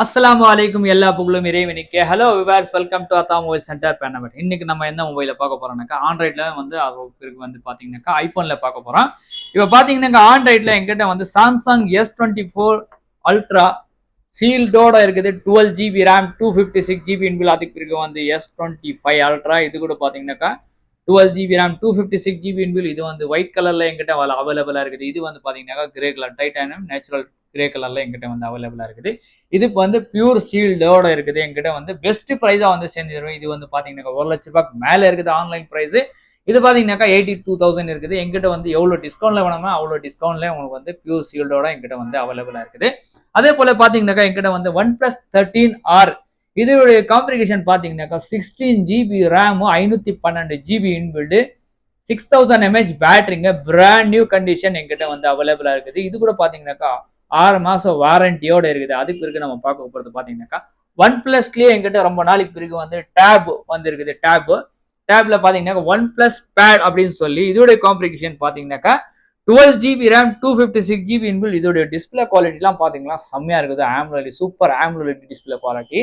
அஸ்ஸலாமு அலைக்கும் எல்லா புகழும் இறைவனுக்கு. ஹலோ விவர்ஸ், வெல்கம் டு அத்தா மொபைல் சென்டர் பேனமட். இன்னைக்கு நம்ம எந்த மொபைல பார்க்க போறோம்னாக்கா ஆண்ட்ராய்ட்ல வந்து அதுக்கு வந்து பாத்தீங்கன்னாக்கா ஐபோன்ல பார்க்க போறோம். இப்ப பாத்தீங்கன்னாக்கா ஆண்ட்ராய்ட்ல எங்கிட்ட வந்து சாம்சங் S24 அல்ட்ரா சீல்டோட இருக்குது. 12 GB ரேம், 256 GB இன்பில். அதுக்கு பிறகு வந்து S25 அல்ட்ரா, இது கூட பாத்தீங்கன்னாக்கா 12 GB ரேம், 256 GB இன்பில். இது வந்து ஒயிட் கலர்ல எங்கிட்ட அவைலபிளா இருக்குது. இது வந்து பாத்தீங்கன்னாக்கா grey colour titanium natural grey கலர்ல எங்கிட்ட வந்து அவைலபிளா இருக்குது. இதுக்கு வந்து பியூர் சீல்டோட இருக்குது. எங்கிட்ட வந்து பெஸ்ட் பிரைஸா வந்து சேர்ந்துருவோம். இது வந்து பாத்தீங்கன்னா 1,00,000 ரூபாய்க்கு மேல இருக்குது ஆன்லைன் பிரைஸ். இது பாத்தீங்கன்னாக்கா 82,000 இருக்குது. எங்கிட்ட வந்து எவ்வளவு டிஸ்கவுண்ட்ல வேணுமோ அவ்வளவு டிஸ்கவுண்ட்ல உங்களுக்கு வந்து பியூர் சீல்டோட எங்கிட்ட வந்து அவைலபிளா இருக்குது. அதே போல பாத்தீங்கன்னாக்கா எங்கிட்ட வந்து OnePlus 13R, இதோடைய காம்பிகேஷன் பாத்தீங்கன்னாக்கா 16 GB RAM, 512 GB inbuilt, 6000 mAh பேட்டரிங்க, பிராண்ட் நியூ கண்டிஷன் எங்கிட்ட வந்து அவைலபிளா இருக்குது. இது கூட பாத்தீங்கன்னாக்கா 6 மாசம் வாரண்டியோட இருக்குது. அதுக்கு பிறகு நம்ம பார்க்க போறது பாத்தீங்கன்னாக்கா ஒன் பிளஸ்லயே எங்கிட்ட ரொம்ப நாளைக்கு பிறகு வந்து டேப் வந்து இருக்குது. டேப்ல பாத்தீங்கன்னா ஒன் பிளஸ் பேட் அப்படின்னு சொல்லி இதோட காம்பிகேஷன் பாத்தீங்கன்னாக்கா 12 GB ரேம், 256 GB இன்பில். இதோட டிஸ்பிளே குவாலிட்டி எல்லாம் பாத்தீங்கன்னா செம்மையா இருக்குது. AMOLED super AMOLED display quality,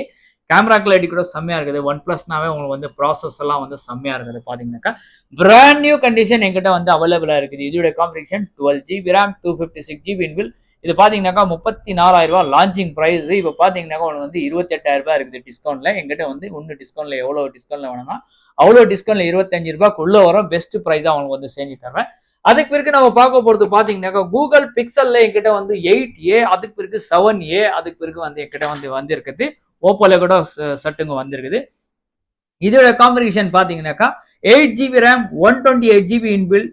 camera clarity கூட செம்மையா இருக்குது. ஒன் பிளஸ்னாவே உங்களுக்கு வந்து ப்ராசஸ் எல்லாம் வந்து செம்மையா இருக்குது. பாத்தீங்கன்னாக்கா பிராண்ட் நியூ கண்டிஷன் எங்கிட்ட வந்து அவைலபிளா இருக்குது. இதோட காம்பிகேஷன் 12 GB ரேம், 256 GB இன்பில். இது பாத்தீங்கன்னாக்கா 34,000 ரூபாய் லான்ச்சிங் பிரைஸ். இப்ப பாத்தீங்கன்னாக்கா உங்களுக்கு வந்து 28,000 ரூபாய் இருக்குது டிஸ்கவுண்ட்ல. எங்கிட்ட வந்து இன்னும் டிஸ்கவுண்ட்ல எவ்வளவு டிஸ்கவுண்ட்ல வேணும்னா அவ்வளவு டிஸ்கவுண்ட்ல 25 ரூபாய்க்குள்ள வரும். பெஸ்ட் பிரைஸா உங்களுக்கு வந்து செஞ்சு தர்றேன். அதுக்கு பிறகு நம்ம பார்க்க போறது பாத்தீங்கன்னாக்கா கூகுள் பிக்சல்ல எங்கிட்ட வந்து 8A, அதுக்கு பிறகு 7A, அதுக்கு பிறகு வந்து எங்கிட்ட வந்து வந்திருக்குது. ஓப்போல கூட சட்டுங்க வந்திருக்குது. இதோட காம்பிகேஷன் பாத்தீங்கன்னாக்கா 8 GB RAM, 128 GB இன்பில்.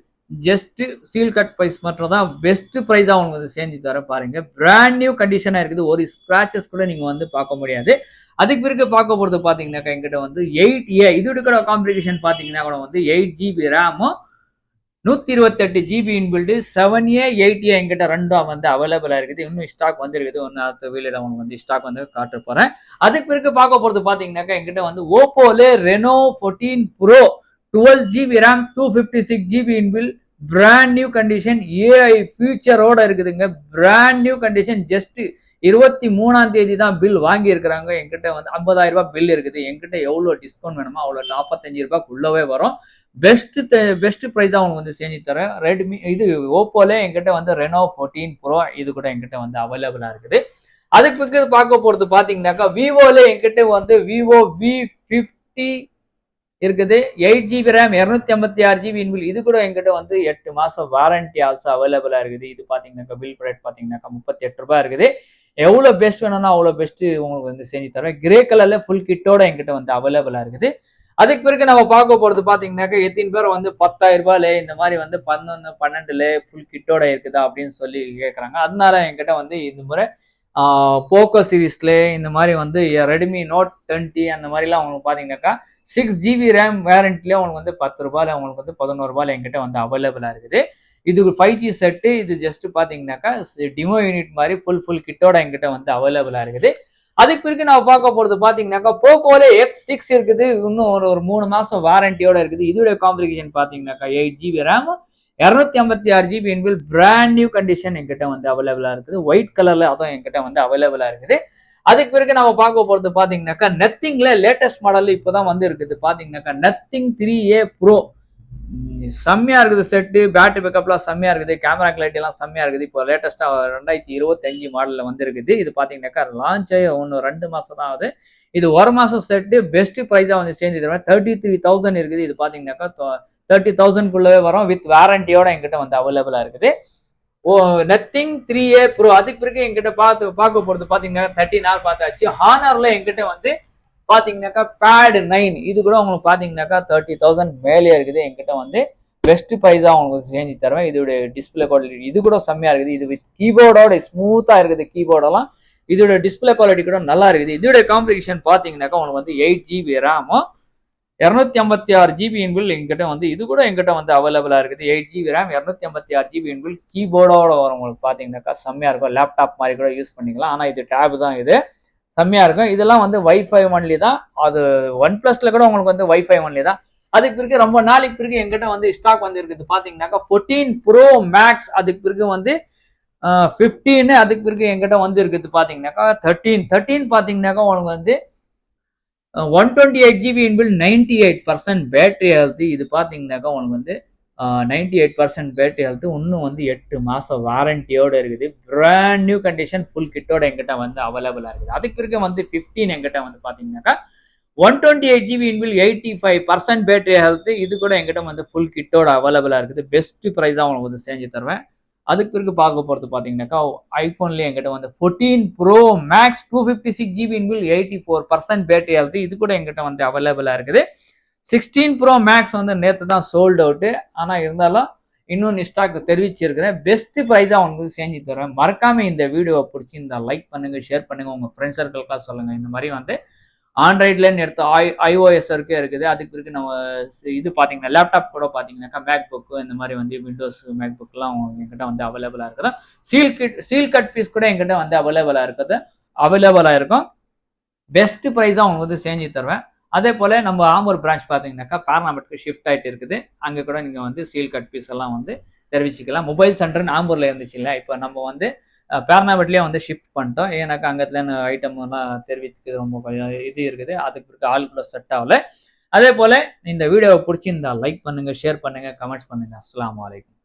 Just seal cut price மட்டும் தான் பெஸ்ட் பிரைஸா உங்களுக்கு வந்து செஞ்சு தர பாருங்க. பிராண்ட் நியூ கண்டிஷனா இருக்குது. ஒரு ஸ்கிராச்சஸ் கூட நீங்க வந்து பார்க்க முடியாது. அதுக்கு பிறகு பார்க்க போறது பாத்தீங்கன்னாக்கா எங்கிட்ட வந்து 8A, இதோட கூட காம்பிகேஷன் பாத்தீங்கன்னா கூட வந்து 8 GB ரேமும், 128 GB inbuilt, 7A 8A எங்கிட்ட ரெண்டும் வந்து அவைலபிளா இருக்குது. இன்னும் ஸ்டாக் வந்து இருக்குது. ஒன்னு அடுத்த வீடியோல உங்களுக்கு வந்து ஸ்டாக் வந்து காட்ட போறேன். அதுக்கு பிறகு பார்க்க போறது பாத்தீங்கன்னாக்கா எங்கிட்ட வந்து ஓப்போல Reno 14 pro 12 GB RAM, 256 GB inbuilt, brand new condition, AI ஃபியூச்சரோட இருக்குதுங்க. Brand new condition. ஜஸ்ட் 23ஆம் தேதி தான் பில் வாங்கி இருக்கிறாங்க. எங்கிட்ட வந்து 50,000 ரூபாய் பில் இருக்குது. எங்கிட்ட எவ்வளவு டிஸ்கவுண்ட் வேணுமோ அவ்வளவு 45 ரூபாய்க்குள்ளவே வரும். பெஸ்ட் பிரைஸ் தான் உங்களுக்கு வந்து செஞ்சு தரேன். ரெட்மி இது ஓப்போல எங்கிட்ட வந்து ரெனோ 14 ப்ரோ, இது கூட எங்கிட்ட வந்து அவைலபிளா இருக்குது. அதுக்கு பிறகு பார்க்க போறது பாத்தீங்கன்னாக்கா விவோல எங்கிட்ட வந்து விவோ V50 இருக்குது. 8 GB ரேம், 256 GB இன்பில். இது கூட எங்கிட்ட வந்து 8 மாசம் வாரண்டி ஆல்சோ அவைலபிளா இருக்குது. இது பாத்தீங்கன்னாக்கா பில் ரேட் பாத்தீங்கன்னாக்கா 38 ரூபாய் இருக்குது. எவ்வளவு பெஸ்ட் வேணும்னா அவ்வளவு பெஸ்ட் உங்களுக்கு வந்து செஞ்சு தரேன். கிரே கலர்ல ஃபுல் கிட்டோட எங்கிட்ட வந்து அவைலபிளா இருக்குது. அதுக்கு பிறகு நம்ம பார்க்க போறது பாத்தீங்கன்னாக்கா எத்தனை பேர் வந்து 10,000 ரூபாயில இந்த மாதிரி வந்து 11, 12ல ஃபுல் கிட்டோட இருக்குதா அப்படின்னு சொல்லி கேட்கறாங்க. அதனால என்கிட்ட வந்து இந்த முறை போக்கோ சீரீஸ்ல இந்த மாதிரி வந்து ரெட்மி நோட் 20 அந்த மாதிரிலாம் உங்களுக்கு பாத்தீங்கன்னாக்கா 6 GB ரேம் வேரண்ட்ல உங்களுக்கு வந்து 10 ரூபாயில உங்களுக்கு வந்து 11 ரூபாயில என்கிட்ட வந்து அவைலபிளா இருக்குது. இது 5G செட்டு. இது ஜஸ்ட் பாத்தீங்கன்னாக்கா டிமோ யூனிட் மாதிரி ஃபுல் கிட்டோட என்கிட்ட வந்து அவைலபிளா இருக்குது. அதுக்கு பிறகு நான் பார்க்க போறது பாத்தீங்கன்னாக்கா போக்கோல X6 இருக்குது. இன்னும் ஒரு 3 மாசம் வாரண்டியோட இருக்குது. இதோட காம்பிகேஷன் பாத்தீங்கன்னாக்கா 8 GB RAM, 256 GB inbuilt, brand new condition என்கிட்ட வந்து அவைலபிளா இருக்குது. ஒயிட் கலர்ல அதுவும் என்கிட்ட வந்து அவைலபிளா இருக்குது. அதுக்கு பிறகு நம்ம பார்க்க போறது பாத்தீங்கன்னாக்கா நத்திங்ல லேட்டஸ்ட் மாடல் இப்பதான் வந்து இருக்குது. பாத்தீங்கன்னாக்கா நத்திங் 3A ப்ரோ செம்மையா இருக்குது. செட்டு பேட்டரி பேக்கப்லாம் செம்மையா இருக்குது. கேமரா கிளாரிட்டி எல்லாம் செம்மையா இருக்குது. இப்போ லேட்டஸ்டா 2025 மாடல்ல வந்து இருக்குது. இது பாத்தீங்கன்னாக்கா லான்ச் ஆகி ஒன்னு 2 மாசம் தான் ஆகுது. இது ஒரு மாசம் செட்டு. பெஸ்ட் பிரைஸா வந்து சேர்ந்து தருவேன். 33,000 இருக்குது. இது பாத்தீங்கன்னாக்கா 30,000 வரும். வித் வாரண்டியோட எங்கிட்ட வந்து அவைலபிளா இருக்குது. Nothing 3A bro. அதுக்கு பிறகு எங்கிட்ட பார்க்க போறது பாத்தீங்கன்னா 13R பார்த்தாச்சு. ஹானர்ல எங்கிட்ட வந்து பாத்தீங்கன்னாக்கா பேட் 9, இது கூட உங்களுக்கு பாத்தீங்கன்னாக்கா 30,000 மேலே இருக்குது. என்கிட்ட வந்து பெஸ்ட் பிரைஸா உங்களுக்கு செஞ்சு தருவேன். இதோட டிஸ்பிளே குவாலிட்டி இது கூட செம்மையா இருக்குது. இது வித் கீபோர்டோட ஸ்மூத்தா இருக்குது. கீபோர்டெல்லாம் இதோட டிஸ்பிளே குவாலிட்டி கூட நல்லா இருக்குது. இதோட காம்பிகேஷன் பாத்தீங்கன்னாக்கா உங்களுக்கு வந்து 8 GB ரேமும், 256 GB இன்பில் என்கிட்ட வந்து இது கூட என்கிட்ட வந்து அவைலபிளா இருக்குது. 8 GB ரேம், 256 GB இன்பில், கீபோர்டோட வரும். உங்களுக்கு பாத்தீங்கன்னாக்கா செம்மையா இருக்கும். லேப்டாப் மாதிரி கூட யூஸ் பண்ணிக்கலாம். ஆனா இது டேப் தான். இது செம்மையா இருக்கும். இதெல்லாம் வந்து வைஃபை ஒன்லி தான். அது ஒன் பிளஸ்ல கூட உங்களுக்கு வந்து வைஃபை ஒன்லி தான். அதுக்கு பிறகு ரொம்ப நாளைக்கு பிறகு எங்கிட்ட வந்து ஸ்டாக் வந்து இருக்குது. பாத்தீங்கன்னாக்கா 14 ப்ரோ மேக்ஸ், அதுக்கு பிறகு வந்து 15 அதுக்கு பிறகு என்கிட்ட வந்து இருக்குது பாத்தீங்கன்னாக்கா 13 பாத்தீங்கன்னாக்கா உனக்கு வந்து 128 GB இன்பில் 98% பேட்டரி ஹெல்த். இது பாத்தீங்கன்னாக்கா உனக்கு வந்து 98% பேட்டரி ஹெல்த். இன்னும் வந்து 8 மாசம் வாரண்டியோட இருக்குது. பிராண்ட் நியூ கண்டிஷன் ஃபுல் கிட்டோட என்கிட்ட வந்து அவைலபிளா இருக்குது. அதுக்கு பிறகு வந்து 15 என்கிட்ட வந்து பாத்தீங்கன்னாக்கா 128 GB இன்பில் 85% பேட்டரி ஹெல்த். இது கூட என்கிட்ட வந்து ஃபுல் கிட்டோட அவைலபிளா இருக்குது. பெஸ்ட் பிரைஸா உங்களுக்கு வந்து செஞ்சு தருவேன். அதுக்கு பிறகு பார்க்க போறது பாத்தீங்கன்னாக்கா ஐபோன்லயே என்கிட்ட வந்து 14 bro maths 256 GB இன்பில் 84% battery health. இது கூட என்கிட்ட வந்து அவைலபிளா இருக்குது. 16 ப்ரோ மேக்ஸ் வந்து நேற்று தான் சோல்ட் அவுட். ஆனா இருந்தாலும் இன்னும் ஸ்டாக் தெரிவிச்சிருக்கிறேன். பெஸ்ட் பிரைஸா உங்களுக்கு செஞ்சு தருவேன். மறக்காம இந்த வீடியோவை பிடிச்சி இந்த லைக் பண்ணுங்க, ஷேர் பண்ணுங்க, உங்க ஃப்ரெண்ட்ஸ் சர்க்கிள்காக சொல்லுங்க. இந்த மாதிரி வந்து ஆண்ட்ராய்ட்ல எடுத்து ஐஓஎஸ் வரைக்கும் இருக்குது. அதுக்கு பிறகு நம்ம இது பாத்தீங்கன்னா லேப்டாப் கூட பாத்தீங்கன்னாக்கா மேக் புக் இந்த மாதிரி வந்து விண்டோஸ் மேக் புக்லாம் என்கிட்ட வந்து அவைலபிளா இருக்குது. சீல் கட் பீஸ் கூட என்கிட்ட வந்து அவைலபிளா இருக்கும். பெஸ்ட் ப்ரைஸா அவங்க வந்து செஞ்சு தருவேன். அதே போல நம்ம ஆம்பூர் பிரான்ச் பாத்தீங்கன்னாக்கா பேர்னாமெட்க்கு ஷிஃப்ட் ஆயிட்டு இருக்குது. அங்க கூட நீங்க வந்து சீல் கட் பீஸ் எல்லாம் வந்து தெரிவிச்சுக்கலாம். மொபைல் சென்டர் ஆம்பூர்ல இருந்துச்சு இல்ல, இப்போ நம்ம வந்து பேர்னாமெட்லயே வந்து ஷிஃப்ட் பண்ணிட்டோம். ஏன்னாக்கா அங்கத்துல ஐட்டம் எல்லாம் தெரிவித்துக்கு ரொம்ப கொஞ்சம் இது இருக்குது. அதுக்கு பிறகு ஆளுக்குள்ள செட் ஆகல. அதே போல இந்த வீடியோவை பிடிச்சி இந்த லைக் பண்ணுங்க, ஷேர் பண்ணுங்க, கமெண்ட்ஸ் பண்ணுங்க. அஸ்ஸலாமு அலைக்கும்.